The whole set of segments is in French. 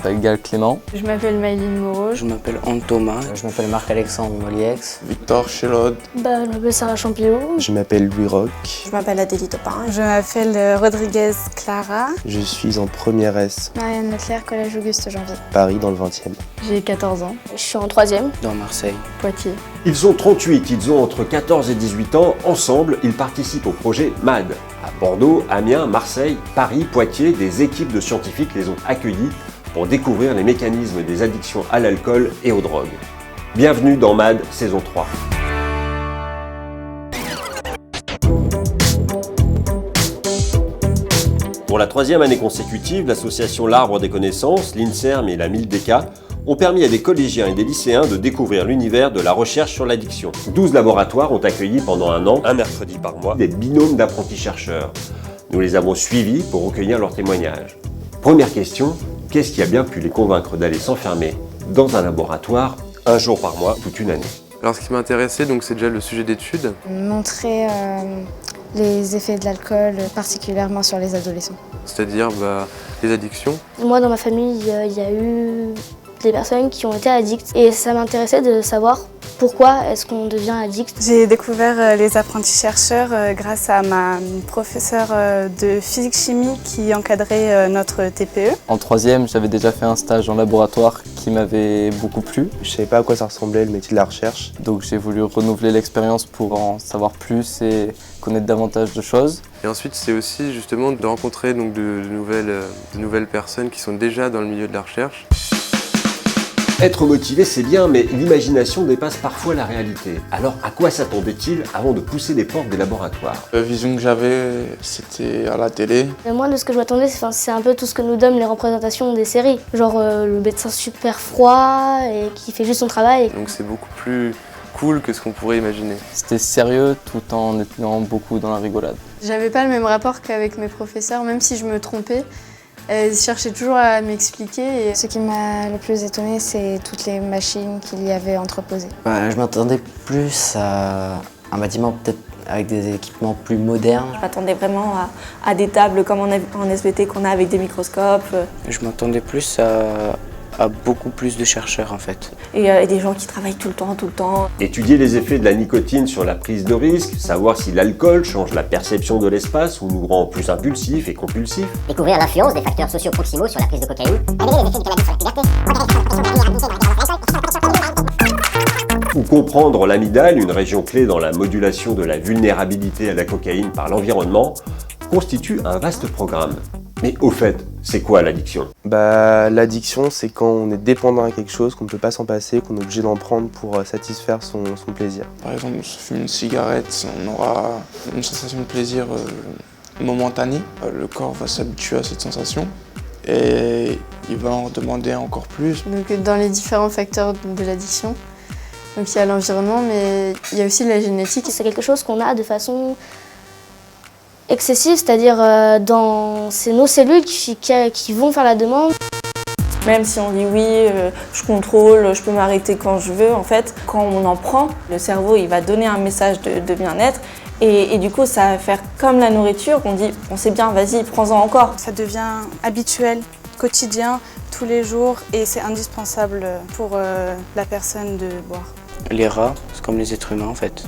m'appelle Gal Clément. Je m'appelle Maëline Moreau. Je m'appelle Anne Thomas. Je m'appelle Marc-Alexandre Moliex. Victor Chélode. Je m'appelle Sarah Champillot. Je m'appelle Louis Roch. Je m'appelle Adélie Topin. Je m'appelle Rodriguez Clara. Je suis en première S. Marianne Leclerc, collège Auguste Janvier. Paris dans le 20e. J'ai 14 ans. Je suis en 3e. Dans Marseille. Poitiers. Ils sont 38, ils ont entre 14 et 18 ans. Ensemble, ils participent au projet MAD. À Bordeaux, Amiens, Marseille, Paris, Poitiers, des équipes de scientifiques les ont accueillis pour découvrir les mécanismes des addictions à l'alcool et aux drogues. Bienvenue dans MAD saison 3. Pour la troisième année consécutive, l'association L'Arbre des Connaissances, l'INSERM et la Mildeca ont permis à des collégiens et des lycéens de découvrir l'univers de la recherche sur l'addiction. 12 laboratoires ont accueilli pendant un an, un mercredi par mois, des binômes d'apprentis-chercheurs. Nous les avons suivis pour recueillir leurs témoignages. Première question, qu'est-ce qui a bien pu les convaincre d'aller s'enfermer dans un laboratoire un jour par mois, toute une année? Alors ce qui m'intéressait, c'est déjà le sujet d'étude. Montrer les effets de l'alcool, particulièrement sur les adolescents. C'est-à-dire les addictions. Moi, dans ma famille, il y a eu des personnes qui ont été addictes et ça m'intéressait de savoir pourquoi est-ce qu'on devient addict. J'ai découvert les apprentis chercheurs grâce à ma professeure de physique-chimie qui encadrait notre TPE. En 3e, j'avais déjà fait un stage en laboratoire qui m'avait beaucoup plu. Je savais pas à quoi ça ressemblait le métier de la recherche. Donc j'ai voulu renouveler l'expérience pour en savoir plus et connaître davantage de choses. Et ensuite, c'est aussi justement de rencontrer de nouvelles personnes qui sont déjà dans le milieu de la recherche. Être motivé, c'est bien, mais l'imagination dépasse parfois la réalité. Alors, à quoi s'attendait-il avant de pousser les portes des laboratoires? La vision que j'avais, c'était à la télé. Moi, de ce que je m'attendais, c'est un peu tout ce que nous donnent les représentations des séries. Genre le médecin super froid et qui fait juste son travail. Donc c'est beaucoup plus cool que ce qu'on pourrait imaginer. C'était sérieux tout en étant beaucoup dans la rigolade. J'avais pas le même rapport qu'avec mes professeurs, même si je me trompais. Ils cherchaient toujours à m'expliquer. Ce qui m'a le plus étonnée, c'est toutes les machines qu'il y avait entreposées. Je m'attendais plus à un bâtiment peut-être avec des équipements plus modernes. Je m'attendais vraiment à des tables comme en SVT qu'on a avec des microscopes. Je m'attendais plus à beaucoup plus de chercheurs en fait. Et des gens qui travaillent tout le temps. Étudier les effets de la nicotine sur la prise de risque, savoir si l'alcool change la perception de l'espace ou nous rend plus impulsifs et compulsifs. Découvrir l'influence des facteurs socioproximaux sur la prise de cocaïne. Révéler les effets du cannabis sur la puberté. Ou comprendre l'amygdale, une région clé dans la modulation de la vulnérabilité à la cocaïne par l'environnement, constitue un vaste programme. Mais au fait, c'est quoi l'addiction? L'addiction, c'est quand on est dépendant à quelque chose, qu'on ne peut pas s'en passer, qu'on est obligé d'en prendre pour satisfaire son plaisir. Par exemple, on se fume une cigarette, on aura une sensation de plaisir momentanée. Le corps va s'habituer à cette sensation et il va en demander encore plus. Donc dans les différents facteurs de l'addiction, donc il y a l'environnement, mais il y a aussi la génétique. C'est quelque chose qu'on a de façon excessive, c'est-à-dire c'est nos cellules qui vont faire la demande. Même si on dit oui, je contrôle, je peux m'arrêter quand je veux, en fait, quand on en prend, le cerveau il va donner un message de bien-être et du coup ça va faire comme la nourriture, on dit on sait bien, vas-y, prends-en encore. Ça devient habituel, quotidien, tous les jours et c'est indispensable pour la personne de boire. Les rats, c'est comme les êtres humains en fait.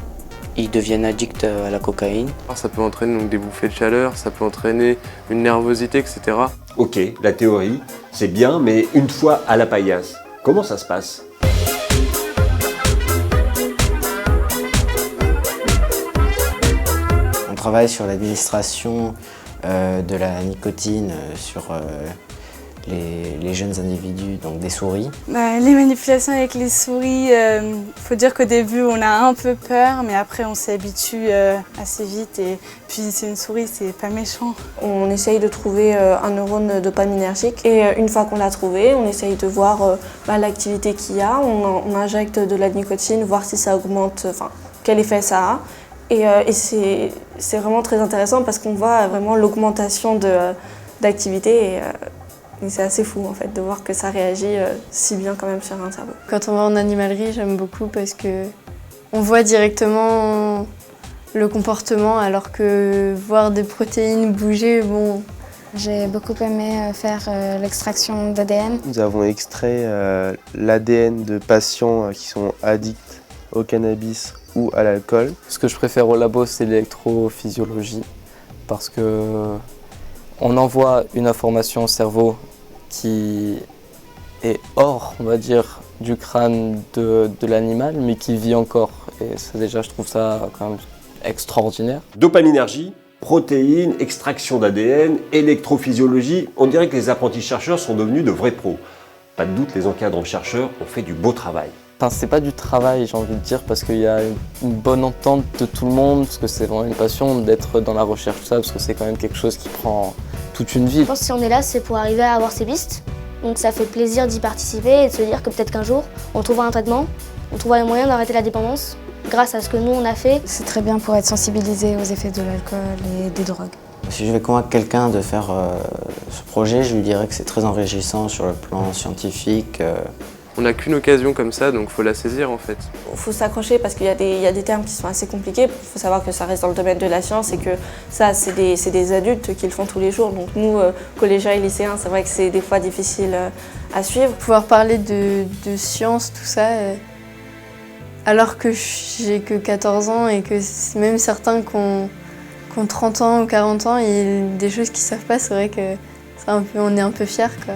Ils deviennent addicts à la cocaïne. Ça peut entraîner des bouffées de chaleur, ça peut entraîner une nervosité, etc. Ok, la théorie, c'est bien, mais une fois à la paillasse, comment ça se passe? On travaille sur l'administration de la nicotine sur les jeunes individus, donc des souris. Les manipulations avec les souris, faut dire qu'au début on a un peu peur, mais après on s'y habitue assez vite et puis c'est une souris, c'est pas méchant. On essaye de trouver un neurone dopaminergique et une fois qu'on l'a trouvé, on essaye de voir l'activité qu'il y a, on injecte de la nicotine, voir si ça augmente, quel effet ça a. Et c'est vraiment très intéressant parce qu'on voit vraiment l'augmentation d'activité et c'est assez fou en fait de voir que ça réagit si bien quand même sur un cerveau. Quand on va en animalerie, j'aime beaucoup parce que on voit directement le comportement alors que voir des protéines bouger, bon, J'ai beaucoup aimé faire l'extraction d'ADN. Nous avons extrait l'ADN de patients qui sont addicts au cannabis ou à l'alcool. Ce que je préfère au labo, c'est l'électrophysiologie parce que on envoie une information au cerveau qui est hors, on va dire, du crâne de l'animal, mais qui vit encore. Et ça, déjà, je trouve ça quand même extraordinaire. Dopaminergie, protéines, extraction d'ADN, électrophysiologie, on dirait que les apprentis chercheurs sont devenus de vrais pros. Pas de doute, les encadrants chercheurs ont fait du beau travail. Enfin, c'est pas du travail, j'ai envie de dire, parce qu'il y a une bonne entente de tout le monde, parce que c'est vraiment une passion d'être dans la recherche, tout ça, parce que c'est quand même quelque chose qui prend toute une vie. Je pense que si on est là, c'est pour arriver à avoir ces pistes. Donc ça fait plaisir d'y participer et de se dire que peut-être qu'un jour, on trouvera un traitement, on trouvera les moyens d'arrêter la dépendance grâce à ce que nous, on a fait. C'est très bien pour être sensibilisé aux effets de l'alcool et des drogues. Si je vais convaincre quelqu'un de faire ce projet, je lui dirais que c'est très enrichissant sur le plan scientifique. On n'a qu'une occasion comme ça, donc il faut la saisir en fait. Il faut s'accrocher parce qu'il y a des termes qui sont assez compliqués. Il faut savoir que ça reste dans le domaine de la science et que ça, c'est des adultes qui le font tous les jours. Donc nous, collégiens et lycéens, c'est vrai que c'est des fois difficile à suivre. Pouvoir parler de science, tout ça, alors que j'ai que 14 ans et que même certains qui ont 30 ans ou 40 ans, il y a des choses qu'ils ne savent pas, c'est vrai que on est un peu fiers, quoi.